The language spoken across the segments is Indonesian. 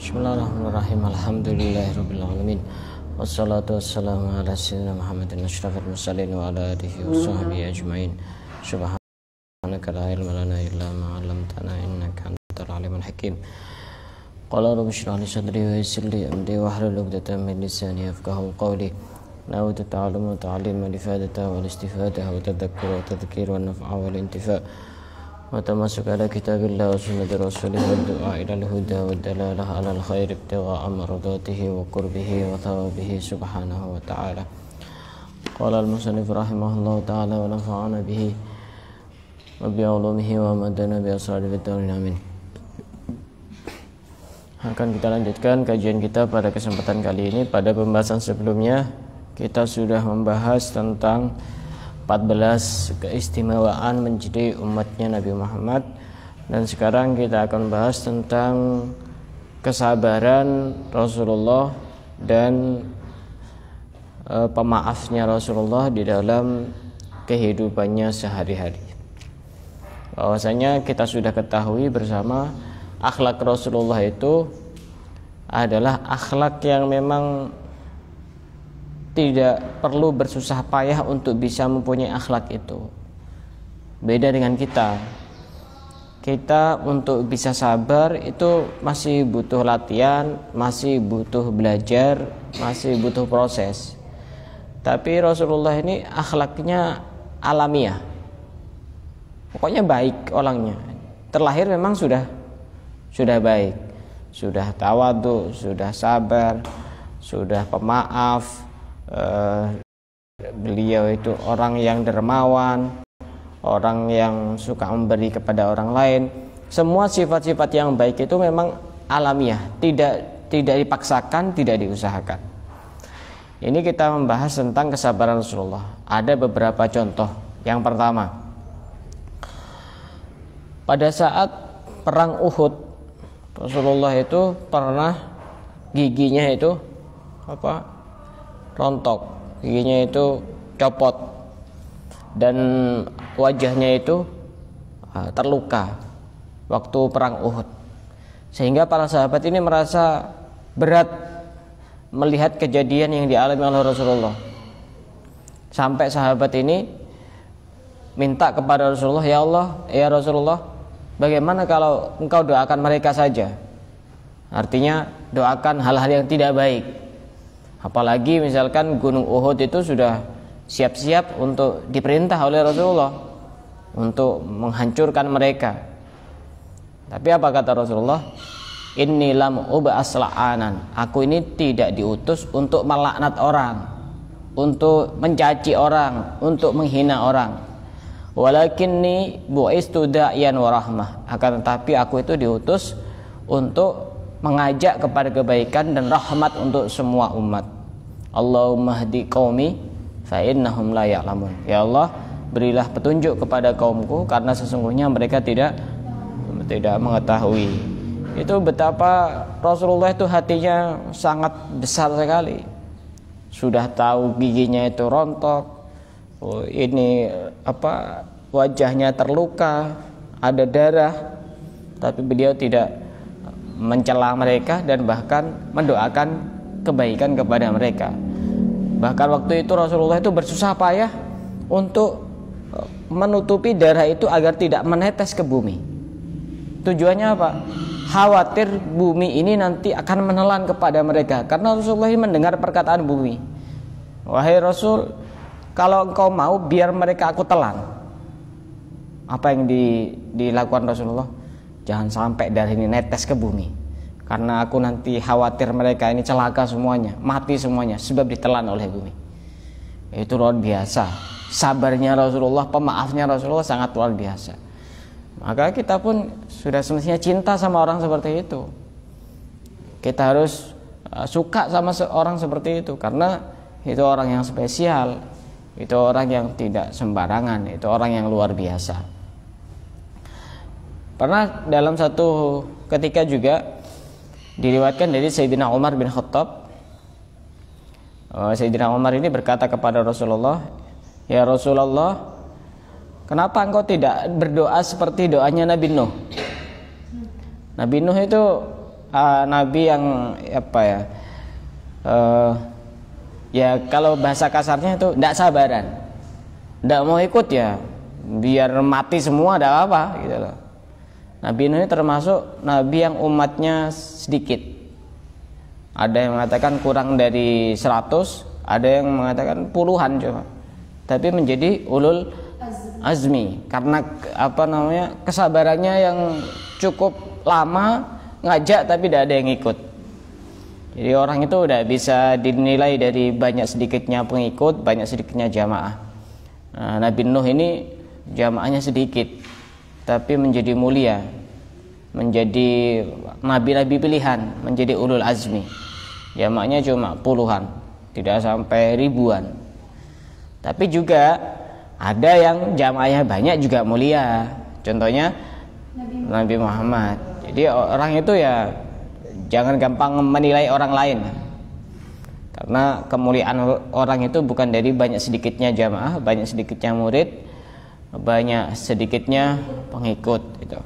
Bismillahirrahmanirrahim. Alhamdulillahirabbil alamin. Wassalatu wassalamu ala sayyidina Muhammadin asyrafil mursalin wa ala alihi washabbihi ajmain. Subhanaka la ilma lana illa ma 'allamtana innaka antal alimul hakim. Qala rabbi shrah li sadri wa yassir li amri wahlul 'uqdatam min lisani yafqahu qawli. Nawaitu ta'alluma wa ta'lima lifadata wal istifada wa tadhakkura wa tadhkira wa naf'a wal intifa'. وتمسك على كتاب الله وسنة رسوله والدعاء إلى الهدى والدلالة على الخير ابتغاء مرضاته وقربه وثوابه سبحانه وتعالى. قال المصنف رحمه الله تعالى ونفعنا به وبعلومه ومدنا بأسرار الدارين آمين. Akan kita lanjutkan kajian kita pada kesempatan kali ini. Pada pembahasan sebelumnya kita sudah membahas tentang 14 keistimewaan menjadi umatnya Nabi Muhammad, dan sekarang kita akan bahas tentang kesabaran Rasulullah dan pemaafnya Rasulullah di dalam kehidupannya sehari-hari. Bahwasanya kita sudah ketahui bersama akhlak Rasulullah itu adalah akhlak yang memang tidak perlu bersusah payah untuk bisa mempunyai akhlak itu. Beda dengan kita. Kita untuk bisa sabar itu masih butuh latihan, masih butuh belajar, masih butuh proses. Tapi Rasulullah ini akhlaknya alamiah. Pokoknya baik orangnya. Terlahir memang sudah baik. Sudah tawadhu, sudah sabar, sudah pemaaf. Beliau itu orang yang dermawan, orang yang suka memberi kepada orang lain. Semua sifat-sifat yang baik itu memang alamiah, tidak dipaksakan, tidak diusahakan. Ini kita membahas tentang kesabaran Rasulullah. Ada beberapa contoh. Yang pertama, pada saat perang Uhud, Rasulullah itu pernah giginya itu rontok, giginya itu copot, dan wajahnya itu terluka waktu perang Uhud, sehingga para sahabat ini merasa berat melihat kejadian yang dialami oleh Rasulullah. Sampai sahabat ini minta kepada Rasulullah, ya Allah, ya Rasulullah, bagaimana kalau engkau doakan mereka saja? Artinya doakan hal-hal yang tidak baik. Apalagi misalkan Gunung Uhud itu sudah siap-siap untuk diperintah oleh Rasulullah untuk menghancurkan mereka. Tapi apa kata Rasulullah? Inni lam ub'as la'anan. Aku ini tidak diutus untuk melaknat orang, untuk mencaci orang, untuk menghina orang. Walakinni bu'istu da'iyan wa rahmah. Akan tetapi aku itu diutus untuk mengajak kepada kebaikan dan rahmat untuk semua umat. Allahumma hdi qaumi fa innahum la ya'lamun. Ya Allah, berilah petunjuk kepada kaumku karena sesungguhnya mereka tidak mengetahui. Itu betapa Rasulullah itu hatinya sangat besar sekali. Sudah tahu giginya itu rontok, wajahnya terluka, ada darah, tapi beliau tidak mencela mereka dan bahkan mendoakan kebaikan kepada mereka. Bahkan waktu itu Rasulullah itu bersusah payah untuk menutupi darah itu agar tidak menetes ke bumi. Tujuannya apa? Khawatir bumi ini nanti akan menelan kepada mereka, karena Rasulullah mendengar perkataan bumi, wahai Rasul, kalau engkau mau biar mereka aku telan. Apa yang dilakukan Rasulullah? Jangan sampai darah ini netes ke bumi, karena aku nanti khawatir mereka ini celaka semuanya, mati semuanya sebab ditelan oleh bumi. Itu luar biasa. Sabarnya Rasulullah, pemaafnya Rasulullah sangat luar biasa. Maka kita pun sudah semestinya cinta sama orang seperti itu. Kita harus suka sama seorang seperti itu, karena itu orang yang spesial, itu orang yang tidak sembarangan, itu orang yang luar biasa. Pernah dalam satu ketika juga diriwayatkan dari Sayyidina Umar bin Khattab. Sayyidina Umar ini berkata kepada Rasulullah, ya Rasulullah, kenapa engkau tidak berdoa seperti doanya Nabi Nuh? Nabi Nuh itu nabi yang apa ya? Ya kalau bahasa kasarnya itu tidak sabaran, tidak mau ikut ya, biar mati semua tidak apa gitu loh. Nabi Nuh ini termasuk nabi yang umatnya sedikit. Ada yang mengatakan kurang dari 100, ada yang mengatakan puluhan cuma. Tapi menjadi ulul azmi karena apa namanya? Kesabarannya yang cukup lama ngajak tapi tidak ada yang ikut. Jadi orang itu udah bisa dinilai dari banyak sedikitnya pengikut, banyak sedikitnya jamaah. Nah, Nabi Nuh ini jamaahnya sedikit, tapi menjadi mulia, menjadi nabi-nabi pilihan, menjadi ulul azmi. Jamaahnya cuma puluhan, tidak sampai ribuan. Tapi juga ada yang jamaahnya banyak juga mulia. Contohnya Nabi Muhammad. Jadi orang itu ya jangan gampang menilai orang lain, karena kemuliaan orang itu bukan dari banyak sedikitnya jamaah, banyak sedikitnya murid, banyak sedikitnya pengikut itu.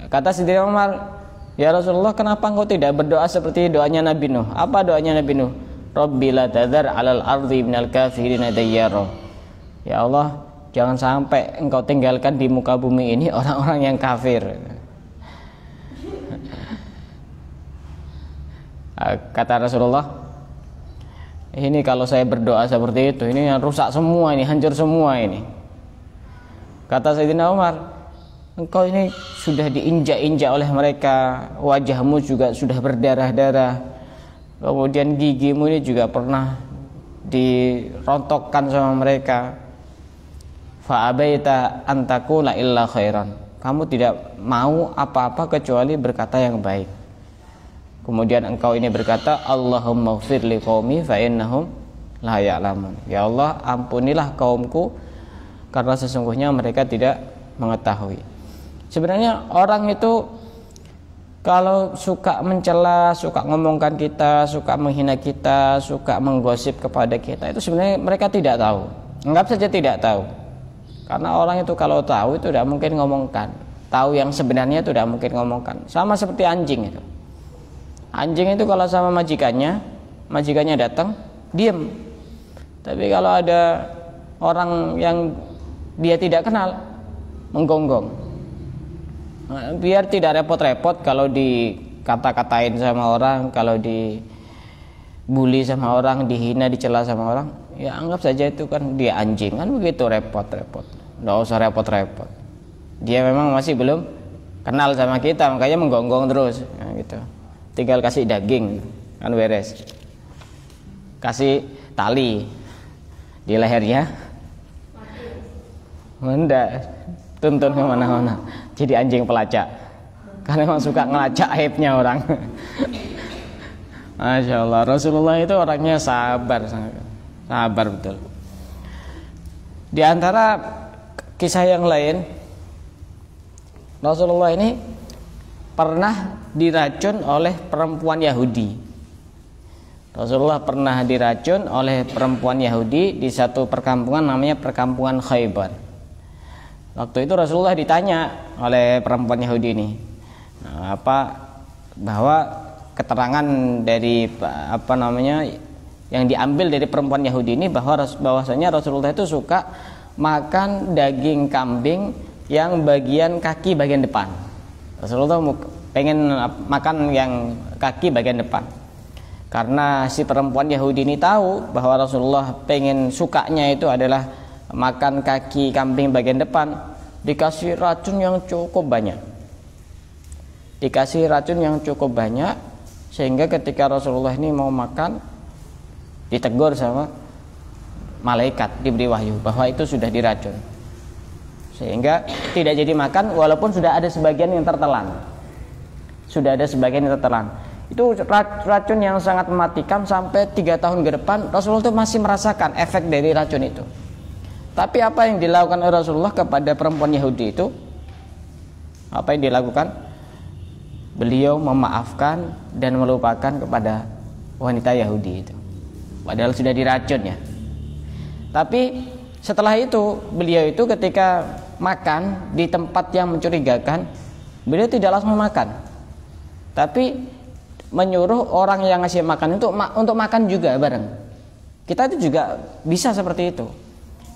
Kata Sayyidina Umar, ya Rasulullah, kenapa engkau tidak berdoa seperti doanya Nabi Nuh? Apa doanya Nabi Nuh? Rabbi la tadhar 'alal ardi minal kafirin dayyara. Ya Allah, jangan sampai engkau tinggalkan di muka bumi ini orang-orang yang kafir. Kata Rasulullah, ini kalau saya berdoa seperti itu, ini yang rusak semua, ini hancur semua ini. Kata Sayyidina Umar, engkau ini sudah diinjak-injak oleh mereka, wajahmu juga sudah berdarah-darah, kemudian gigimu ini juga pernah dirontokkan sama mereka. Fa'abaita antakula illa khairan. Kamu tidak mau apa-apa kecuali berkata yang baik. Kemudian engkau ini berkata, Allahumma ighfir li qaumi fa innahum la ya'lamun. Ya Allah, ampunilah kaumku karena sesungguhnya mereka tidak mengetahui. Sebenarnya orang itu kalau suka mencela, suka ngomongkan kita, suka menghina kita, suka menggosip kepada kita, itu sebenarnya mereka tidak tahu. Anggap saja tidak tahu. Karena orang itu kalau tahu itu tidak mungkin ngomongkan. Tahu yang sebenarnya itu tidak mungkin ngomongkan. Sama seperti anjing itu. Anjing itu kalau sama majikannya datang, diam. Tapi kalau ada orang yang dia tidak kenal, menggonggong. Biar tidak repot-repot kalau dikata-katain sama orang, kalau dibully sama orang, dihina, dicela sama orang, ya anggap saja itu kan dia anjing, kan begitu repot-repot. Nggak usah repot-repot. Dia memang masih belum kenal sama kita, makanya menggonggong terus, nah, gitu. Tinggal kasih daging kan beres, kasih tali di lehernya, enggak tuntun kemana-mana, jadi anjing pelacak karena memang suka ngelacak aibnya orang. Masya Allah, Rasulullah itu orangnya sabar, sabar betul. Di antara kisah yang lain, Rasulullah ini pernah diracun oleh perempuan Yahudi. Rasulullah pernah diracun oleh perempuan Yahudi di satu perkampungan namanya perkampungan Khaybar. Waktu itu Rasulullah ditanya oleh perempuan Yahudi ini, bahwa keterangan dari apa namanya yang diambil dari perempuan Yahudi ini bahwasanya Rasulullah itu suka makan daging kambing yang bagian kaki bagian depan. Rasulullah pengen makan yang kaki bagian depan, karena si perempuan Yahudi ini tahu bahwa Rasulullah pengen sukanya itu adalah makan kaki kambing bagian depan. Dikasih racun yang cukup banyak, sehingga ketika Rasulullah ini mau makan, ditegur sama malaikat, diberi wahyu bahwa itu sudah diracun, sehingga tidak jadi makan walaupun sudah ada sebagian yang tertelan. Itu racun yang sangat mematikan. Sampai 3 tahun ke depan Rasulullah itu masih merasakan efek dari racun itu. Tapi apa yang dilakukan oleh Rasulullah kepada perempuan Yahudi itu? Apa yang dilakukan? Beliau memaafkan dan melupakan kepada wanita Yahudi itu, padahal sudah diracun ya. Tapi setelah itu beliau itu ketika makan di tempat yang mencurigakan, beliau tidak langsung makan. tapi menyuruh orang yang ngasih makan untuk makan juga bareng. Kita itu juga bisa seperti itu.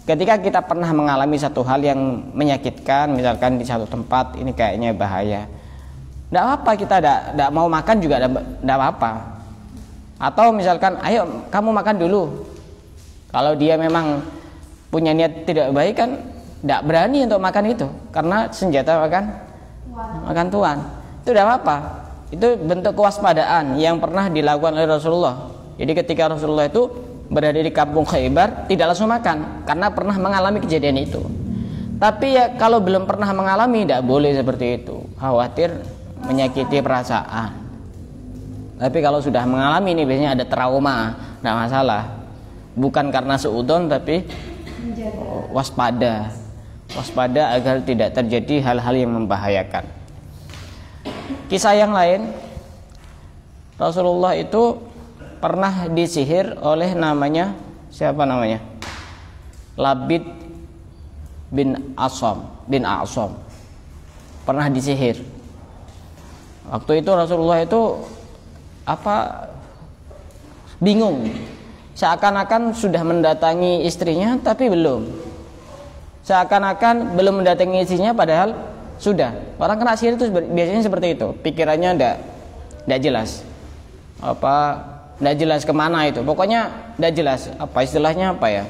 Ketika kita pernah mengalami satu hal yang menyakitkan, misalkan di satu tempat ini kayaknya bahaya, tidak apa kita tidak mau makan juga tidak apa. Atau misalkan ayo kamu makan dulu. Kalau dia memang punya niat tidak baik kan tidak berani untuk makan itu, karena senjata makan tuan. Itu tidak apa. Itu bentuk kewaspadaan yang pernah dilakukan oleh Rasulullah. Jadi ketika Rasulullah itu berada di kampung Khaybar tidak langsung makan karena pernah mengalami kejadian itu. Tapi ya kalau belum pernah mengalami tidak boleh seperti itu, khawatir menyakiti perasaan. Tapi kalau sudah mengalami ini biasanya ada trauma, tidak masalah. Bukan karena seudon tapi waspada agar tidak terjadi hal-hal yang membahayakan. Kisah yang lain, Rasulullah itu pernah disihir oleh namanya siapa namanya? Labid bin A'sam. Pernah disihir. Waktu itu Rasulullah itu bingung. Seakan-akan sudah mendatangi istrinya tapi belum. Seakan-akan belum mendatangi istrinya padahal sudah. Orang kena sihir itu biasanya seperti itu. Pikirannya enggak jelas. Tidak jelas kemana itu, pokoknya tidak jelas apa istilahnya apa ya,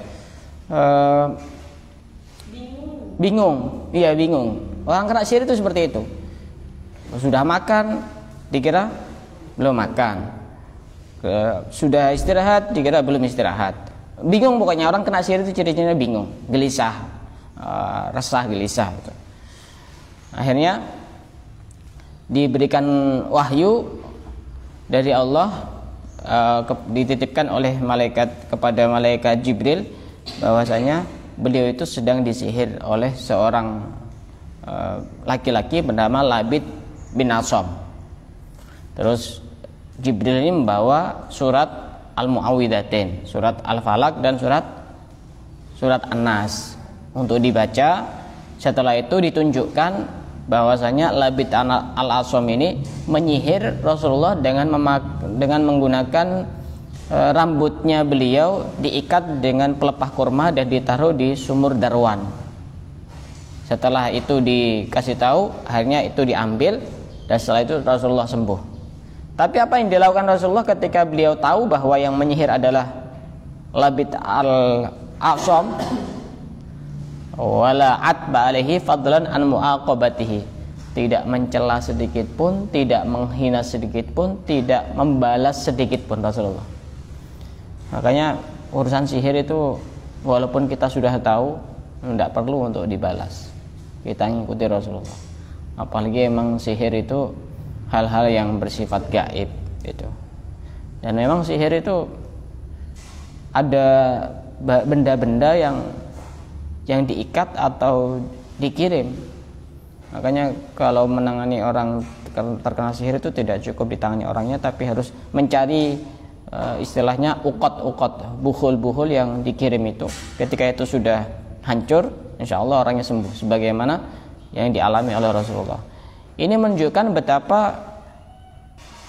bingung. Iya bingung. Orang kena sihir itu seperti itu. Sudah makan dikira belum makan, sudah istirahat dikira belum istirahat. Bingung pokoknya, orang kena sihir itu ciri-cirinya bingung, gelisah, resah, gelisah gitu. Akhirnya diberikan wahyu dari Allah, dititipkan oleh malaikat kepada malaikat Jibril bahwasanya beliau itu sedang disihir oleh seorang laki-laki bernama Labid bin A'sam. Terus Jibril ini membawa surat Al-Mu'awwidhatain, surat Al-Falaq dan surat An-Nas untuk dibaca. Setelah itu ditunjukkan bahwasanya Labid al-A'sam ini menyihir Rasulullah dengan menggunakan rambutnya beliau diikat dengan pelepah kurma dan ditaruh di sumur Darwan. Setelah itu dikasih tahu, akhirnya itu diambil dan setelah itu Rasulullah sembuh. Tapi apa yang dilakukan Rasulullah ketika beliau tahu bahwa yang menyihir adalah Labid al-A'sam? Wala atba alaihi fadlan an muaqabatihi. Tidak mencela sedikit pun, tidak menghina sedikit pun, tidak membalas sedikit pun Rasulullah. Makanya urusan sihir itu walaupun kita sudah tahu, tidak perlu untuk dibalas. Kita ngikuti Rasulullah. Apalagi emang sihir itu hal-hal yang bersifat gaib gitu. Dan memang sihir itu ada benda-benda yang diikat atau dikirim. Makanya kalau menangani orang terkena sihir itu tidak cukup ditangani orangnya, tapi harus mencari istilahnya ukot-ukot, buhul-buhul yang dikirim itu. Ketika itu sudah hancur, insya Allah orangnya sembuh, sebagaimana yang dialami oleh Rasulullah. Ini menunjukkan betapa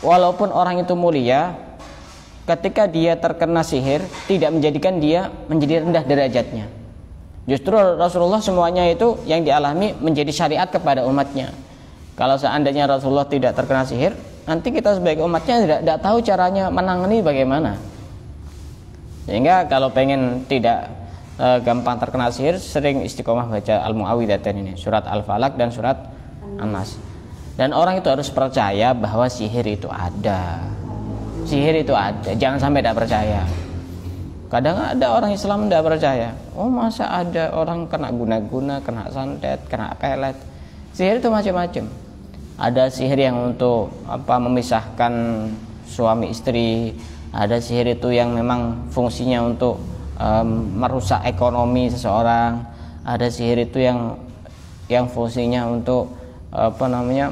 walaupun orang itu mulia, ketika dia terkena sihir tidak menjadikan dia menjadi rendah derajatnya. Justru Rasulullah semuanya itu yang dialami menjadi syariat kepada umatnya. Kalau seandainya Rasulullah tidak terkena sihir, nanti kita sebagai umatnya tidak tahu caranya menangani bagaimana. Sehingga kalau pengen tidak gampang terkena sihir, sering istiqomah baca Al-Mu'awwidhatain ini, surat Al-Falaq dan surat An-Nas. Dan orang itu harus percaya bahwa sihir itu ada. Sihir itu ada, jangan sampai tidak percaya. Kadang ada orang Islam tidak percaya. Oh masa ada orang kena guna-guna, kena santet, kena pelet. Sihir itu macam-macam. Ada sihir yang untuk memisahkan suami istri. Ada sihir itu yang memang fungsinya untuk merusak ekonomi seseorang. Ada sihir itu yang fungsinya untuk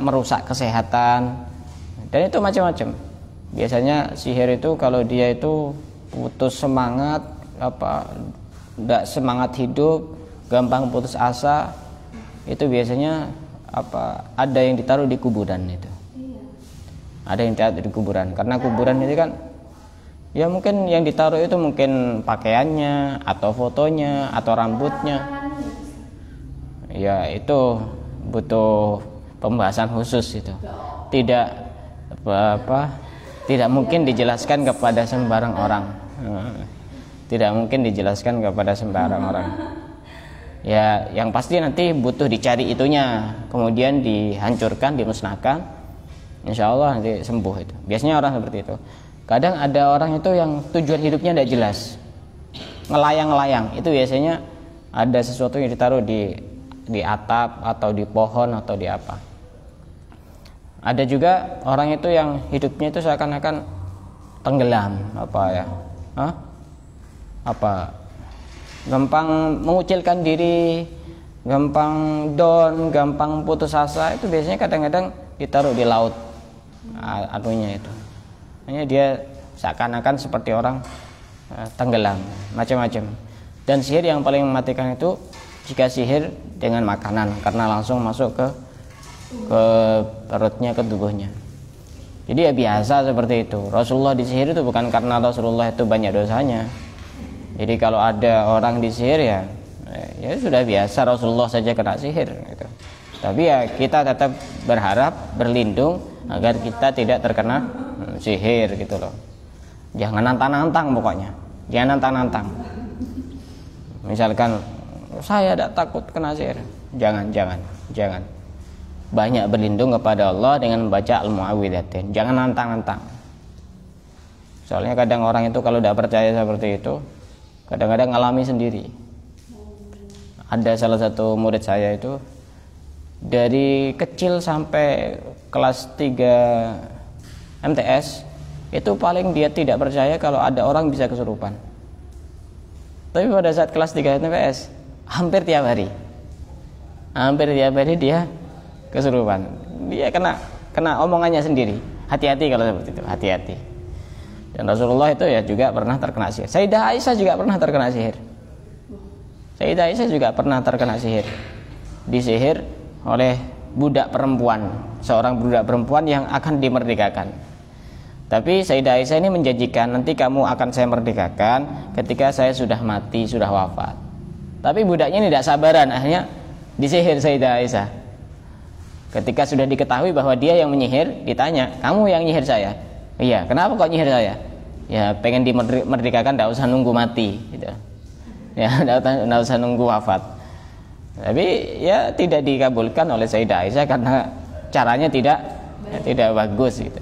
merusak kesehatan. Dan itu macam-macam. Biasanya sihir itu kalau dia itu putus semangat, tidak semangat hidup, gampang putus asa, itu biasanya ada yang ditaruh di kuburan itu. ada yang ditaruh di kuburan. Karena kuburan itu kan ya mungkin yang ditaruh itu mungkin pakaiannya atau fotonya atau rambutnya. Ya itu butuh pembahasan khusus itu. Tidak tidak mungkin dijelaskan kepada sembarang orang. Tidak mungkin dijelaskan kepada sembarang orang. Ya, yang pasti nanti butuh dicari itunya, kemudian dihancurkan, dimusnahkan. Insya Allah nanti sembuh itu. Biasanya orang seperti itu. Kadang ada orang itu yang tujuan hidupnya tidak jelas, ngelayang-layang. Itu biasanya ada sesuatu yang ditaruh di atap atau di pohon atau di apa. Ada juga orang itu yang hidupnya itu seakan-akan tenggelam, gampang mengucilkan diri, gampang down, gampang putus asa. Itu biasanya kadang-kadang ditaruh di laut anunya itu. Hanya dia seakan-akan seperti orang tenggelam, macam-macam. Dan sihir yang paling mematikan itu jika sihir dengan makanan, karena langsung masuk ke perutnya, ke tubuhnya. Jadi ya biasa seperti itu. Rasulullah disihir itu bukan karena Rasulullah itu banyak dosanya. Jadi kalau ada orang disihir ya sudah biasa, Rasulullah saja kena sihir gitu. Tapi ya kita tetap berharap, berlindung agar kita tidak terkena sihir gitu loh. Jangan nantang-nantang pokoknya. Jangan nantang-nantang. Misalkan saya tidak takut kena sihir. Jangan. Banyak berlindung kepada Allah dengan membaca al-muawwidzatain. Jangan nantang-nantang. Soalnya kadang orang itu kalau tidak percaya seperti itu, kadang-kadang ngalami sendiri. Ada salah satu murid saya itu dari kecil sampai kelas 3 MTS itu paling dia tidak percaya kalau ada orang bisa kesurupan. Tapi pada saat kelas 3 MTS hampir tiap hari dia kesurupan. Dia kena omongannya sendiri. Hati-hati kalau seperti itu, hati-hati. Dan Rasulullah itu ya juga pernah terkena sihir. Sayyidah Aisyah juga pernah terkena sihir. Disihir oleh budak perempuan, seorang budak perempuan yang akan dimerdekakan. Tapi Sayyidah Aisyah ini menjanjikan, nanti kamu akan saya merdekakan ketika saya sudah mati, sudah wafat. Tapi budaknya ini tidak sabaran, akhirnya disihir Sayyidah Aisyah. Ketika sudah diketahui bahwa dia yang menyihir, ditanya, kamu yang nyihir saya? Iya, kenapa kok nyihir saya? Ya pengen dimerdekakan, tidak usah nunggu mati gitu. Ya tidak usah nunggu wafat. Tapi ya tidak dikabulkan oleh Sayyidah Aisyah karena caranya tidak bagus gitu.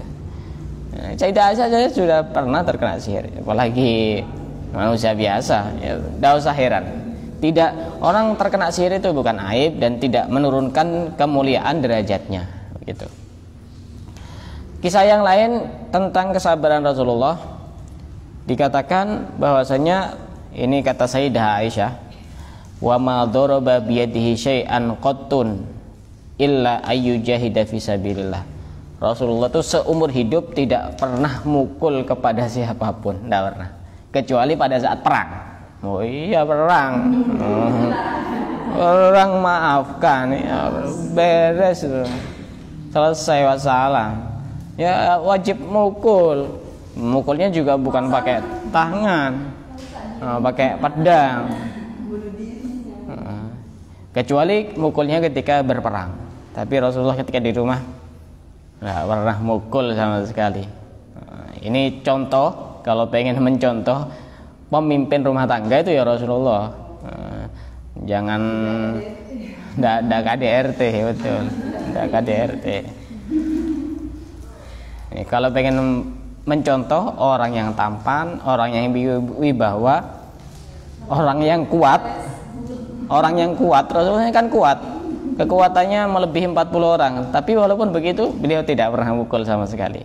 Sayyidah Aisyah saya sudah pernah terkena sihir, apalagi manusia biasa, ya tidak usah heran. Tidak, orang terkena sihir itu bukan aib dan tidak menurunkan kemuliaan derajatnya gitu. Kisah yang lain tentang kesabaran Rasulullah, dikatakan bahwasanya ini kata Sayyidah Aisyah, wa ma daraba bi yadihi syai'an qattun illa ayyujahida fi sabilillah. Rasulullah itu seumur hidup tidak pernah mukul kepada siapapun, tidak pernah, kecuali pada saat perang. Oh iya, perang. Perang maafkan ya, beres itu, selesai masalah. Ya wajib mukulnya juga bukan pakai tangan, pakai pedang, kecuali mukulnya ketika berperang. Tapi Rasulullah ketika di rumah nggak pernah mukul sama sekali. Ini contoh, kalau pengen mencontoh pemimpin rumah tangga itu ya Rasulullah. Jangan ndak KDRT, betul, ndak KDRT. Ini kalau pengen mencontoh orang yang tampan, orang yang wibawa, orang yang kuat, Rasulullah kan kuat, kekuatannya melebihi 40 orang. Tapi walaupun begitu beliau tidak pernah mukul sama sekali.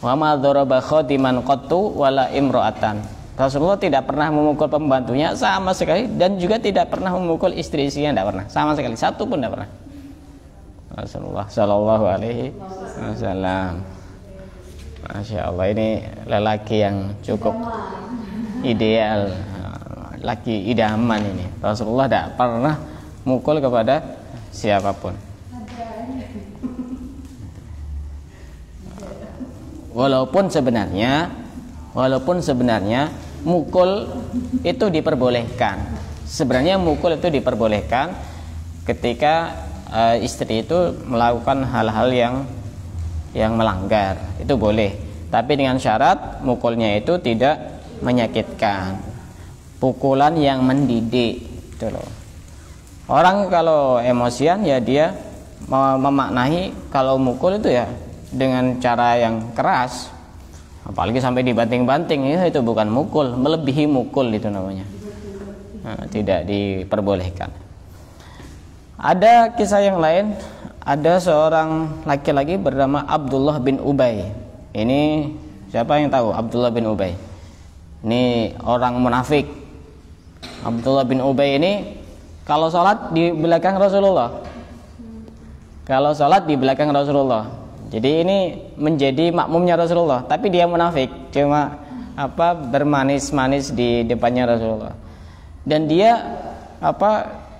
Wa ma daraba khadiman qattu wala imra'atan. Rasulullah tidak pernah memukul pembantunya sama sekali, dan juga tidak pernah memukul istri-istrinya, tidak pernah sama sekali, satu pun tidak pernah. Rasulullah Shallallahu Alaihi Wasallam. Masya Allah, ini lelaki yang cukup ideal, laki idaman ini. Rasulullah tidak pernah mukul kepada siapapun. Walaupun sebenarnya mukul itu diperbolehkan. Sebenarnya mukul itu diperbolehkan ketika istri itu melakukan hal-hal yang melanggar, itu boleh. Tapi dengan syarat mukulnya itu tidak menyakitkan. Pukulan yang mendidik, gitu loh. Orang kalau emosian ya dia memaknai kalau mukul itu ya dengan cara yang keras, apalagi sampai dibanting-banting, ya itu bukan mukul, melebihi mukul itu namanya. Nah, tidak diperbolehkan. Ada kisah yang lain, ada seorang laki-laki bernama Abdullah bin Ubay. Ini siapa yang tahu Abdullah bin Ubay? Ini orang munafik. Abdullah bin Ubay ini kalau sholat di belakang Rasulullah. Kalau sholat di belakang Rasulullah. Jadi ini menjadi makmumnya Rasulullah, tapi dia munafik, cuma bermanis-manis di depannya Rasulullah. Dan dia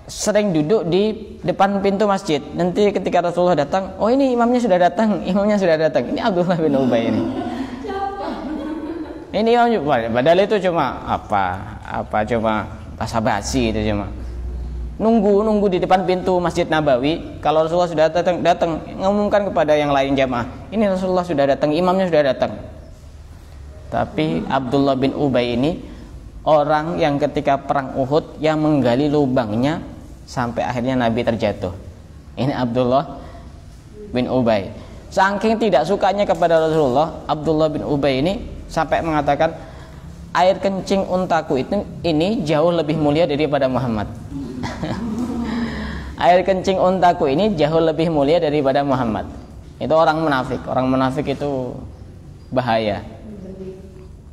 sering duduk di depan pintu masjid. Nanti ketika Rasulullah datang, oh ini imamnya sudah datang. Ini Abdullah bin Ubay ini. Ini padahal itu cuma cuma basa-basi itu, cuma nunggu di depan pintu Masjid Nabawi. Kalau Rasulullah sudah datang ngumumkan kepada yang lain jamaah, ini Rasulullah sudah datang, imamnya sudah datang. Tapi Abdullah bin Ubay ini orang yang ketika perang Uhud yang menggali lubangnya sampai akhirnya Nabi terjatuh. Ini Abdullah bin Ubay. Saking tidak sukanya kepada Rasulullah, Abdullah bin Ubay ini sampai mengatakan, air kencing untaku ini jauh lebih mulia daripada Muhammad. Air kencing untaku ini jauh lebih mulia daripada Muhammad. Itu orang munafik. Orang munafik itu bahaya.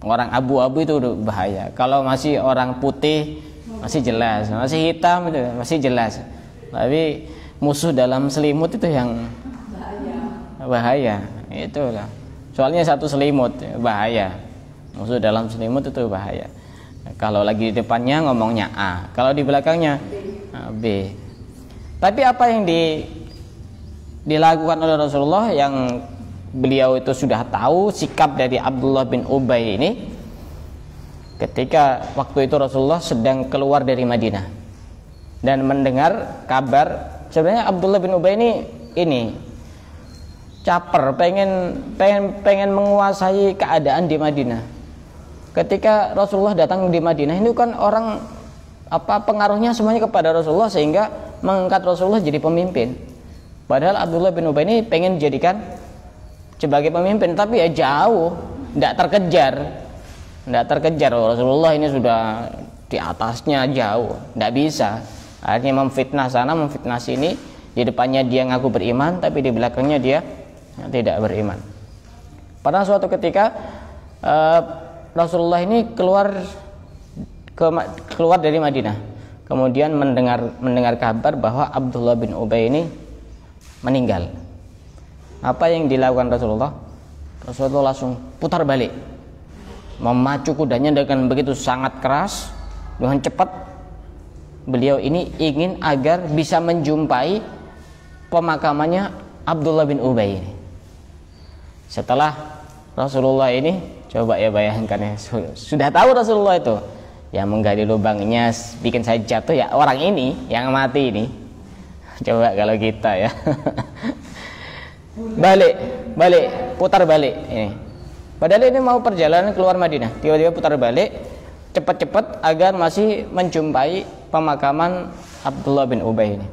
Orang abu-abu itu bahaya. Kalau masih orang putih masih jelas, masih hitam itu masih jelas. Tapi musuh dalam selimut itu yang bahaya. Itulah. Soalnya satu selimut bahaya. Musuh dalam selimut itu bahaya. Kalau lagi di depannya ngomongnya A, kalau di belakangnya B. Tapi apa yang dilakukan oleh Rasulullah yang beliau itu sudah tahu sikap dari Abdullah bin Ubay ini, ketika waktu itu Rasulullah sedang keluar dari Madinah dan mendengar kabar. Sebenarnya Abdullah bin Ubay ini caper, pengen menguasai keadaan di Madinah. Ketika Rasulullah datang di Madinah, ini kan orang pengaruhnya semuanya kepada Rasulullah sehingga mengangkat Rasulullah jadi pemimpin. Padahal Abdullah bin Ubay ini pengen dijadikan sebagai pemimpin, tapi ya jauh, tidak terkejar. Rasulullah ini sudah di atasnya jauh, tidak bisa. Akhirnya memfitnah sana, memfitnah sini. Di depannya dia ngaku beriman, tapi di belakangnya dia tidak beriman. Pada suatu ketika Rasulullah ini keluar dari Madinah, kemudian mendengar kabar bahwa Abdullah bin Ubay ini meninggal. Apa yang dilakukan Rasulullah? Rasulullah langsung putar balik, memacu kudanya dengan begitu sangat keras, dengan cepat. Beliau ini ingin agar bisa menjumpai pemakamannya Abdullah bin Ubay ini. Setelah Rasulullah ini, coba ya bayangkan ya, sudah tahu Rasulullah itu yang menggali lubangnya bikin saya jatuh ya orang ini yang mati ini. Coba kalau kita ya putar balik ini. Padahal ini mau perjalanan keluar Madinah, tiba-tiba putar balik cepat-cepat agar masih menjumpai pemakaman Abdullah bin Ubay ini.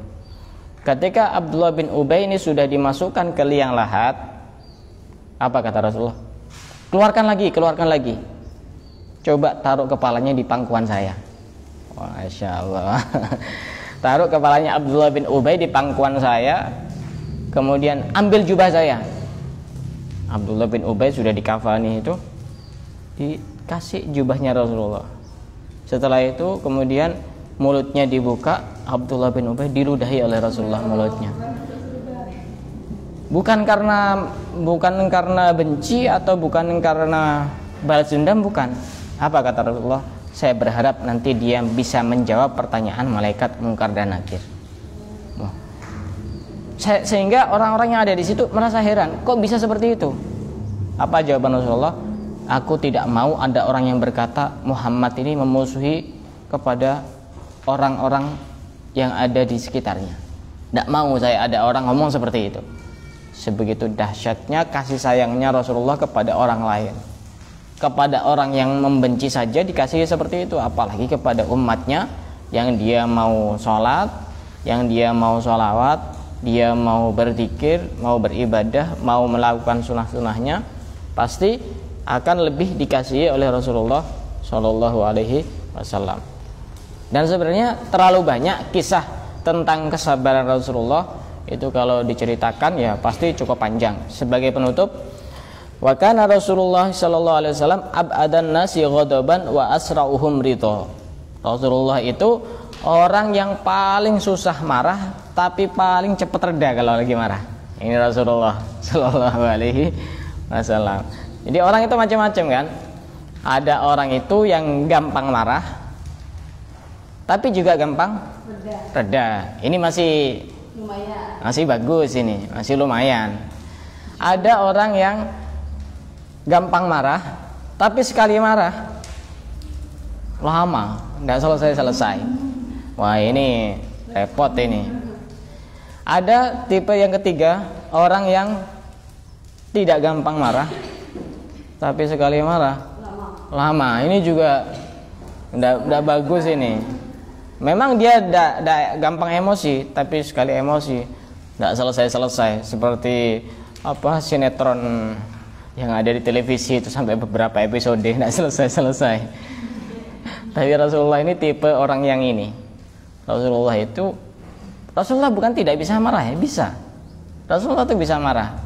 Ketika Abdullah bin Ubay ini sudah dimasukkan ke liang lahat, apa kata Rasulullah? Keluarkan lagi. Coba taruh kepalanya di pangkuan saya. Masya Allah. Taruh kepalanya Abdullah bin Ubay di pangkuan saya. Kemudian ambil jubah saya. Abdullah bin Ubay sudah dikafani itu, dikasih jubahnya Rasulullah. Setelah itu kemudian mulutnya dibuka, Abdullah bin Ubay diludahi oleh Rasulullah mulutnya. Bukan karena benci atau bukan karena balas dendam, bukan. Apa kata Rasulullah? Saya berharap nanti dia bisa menjawab pertanyaan malaikat Munkar dan Nakir. Sehingga orang-orang yang ada di situ merasa heran, kok bisa seperti itu? Apa jawaban Rasulullah? Aku tidak mau ada orang yang berkata Muhammad ini memusuhi kepada orang-orang yang ada di sekitarnya. Tidak mau saya ada orang ngomong seperti itu. Sebegitu dahsyatnya kasih sayangnya Rasulullah kepada orang lain. Kepada orang yang membenci saja dikasih seperti itu, apalagi kepada umatnya yang dia mau sholat, yang dia mau sholawat, dia mau berzikir, mau beribadah, mau melakukan sunnah-sunnahnya, pasti akan lebih dikasihi oleh Rasulullah Shallallahu Alaihi Wasallam. Dan sebenarnya terlalu banyak kisah tentang kesabaran Rasulullah itu kalau diceritakan ya pasti cukup panjang. Sebagai penutup, wa kana Rasulullah sallallahu alaihi wasallam ab'adan nasi ghadaban wa asra'uhum ridha. Rasulullah itu orang yang paling susah marah tapi paling cepat reda kalau lagi marah. Ini Rasulullah sallallahu alaihi wasallam. Jadi orang itu macam-macam kan. Ada orang itu yang gampang marah tapi juga gampang reda. Ini masih bagus, ini masih lumayan. Ada orang yang gampang marah tapi sekali marah lama nggak selesai. Wah, ini repot ini. Ada tipe yang ketiga, orang yang tidak gampang marah tapi sekali marah lama. Ini juga nggak bagus ini. Memang dia tidak gampang emosi, tapi sekali emosi tidak selesai. Seperti apa sinetron yang ada di televisi itu sampai beberapa episode tidak selesai. Tapi Rasulullah ini tipe orang yang ini. Rasulullah bukan tidak bisa marah ya, bisa. Rasulullah itu bisa marah.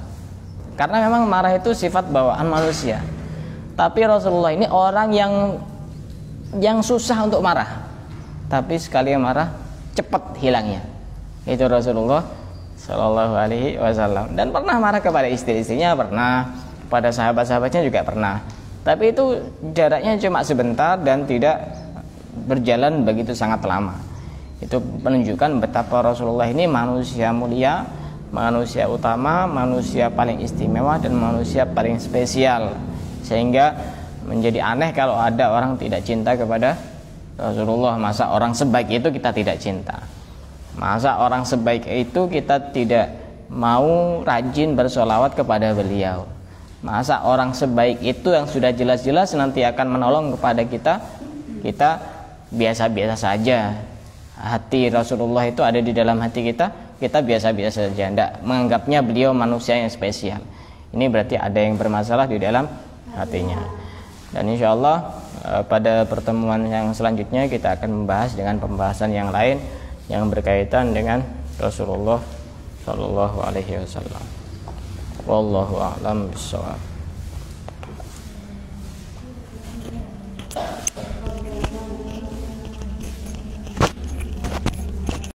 Karena memang marah itu sifat bawaan manusia. Tapi Rasulullah ini orang yang susah untuk marah. Tapi sekali marah cepat hilangnya. Itu Rasulullah Shallallahu Alaihi Wasallam. Dan pernah marah kepada istri-istrinya, pernah, pada sahabat-sahabatnya juga pernah. Tapi itu jaraknya cuma sebentar dan tidak berjalan begitu sangat lama. Itu menunjukkan betapa Rasulullah ini manusia mulia, manusia utama, manusia paling istimewa dan manusia paling spesial. Sehingga menjadi aneh kalau ada orang tidak cinta kepada Rasulullah. Masa orang sebaik itu kita tidak cinta? Masa orang sebaik itu kita tidak mau rajin bersolawat kepada beliau? Masa orang sebaik itu yang sudah jelas-jelas nanti akan menolong kepada kita biasa-biasa saja? Hati Rasulullah itu ada di dalam hati kita biasa-biasa saja, tidak menganggapnya beliau manusia yang spesial. Ini berarti ada yang bermasalah di dalam hatinya. Dan insya Allah pada pertemuan yang selanjutnya kita akan membahas dengan pembahasan yang lain yang berkaitan dengan Rasulullah Shallallahu Alaihi Wasallam. Wallahu a'lam bishawab.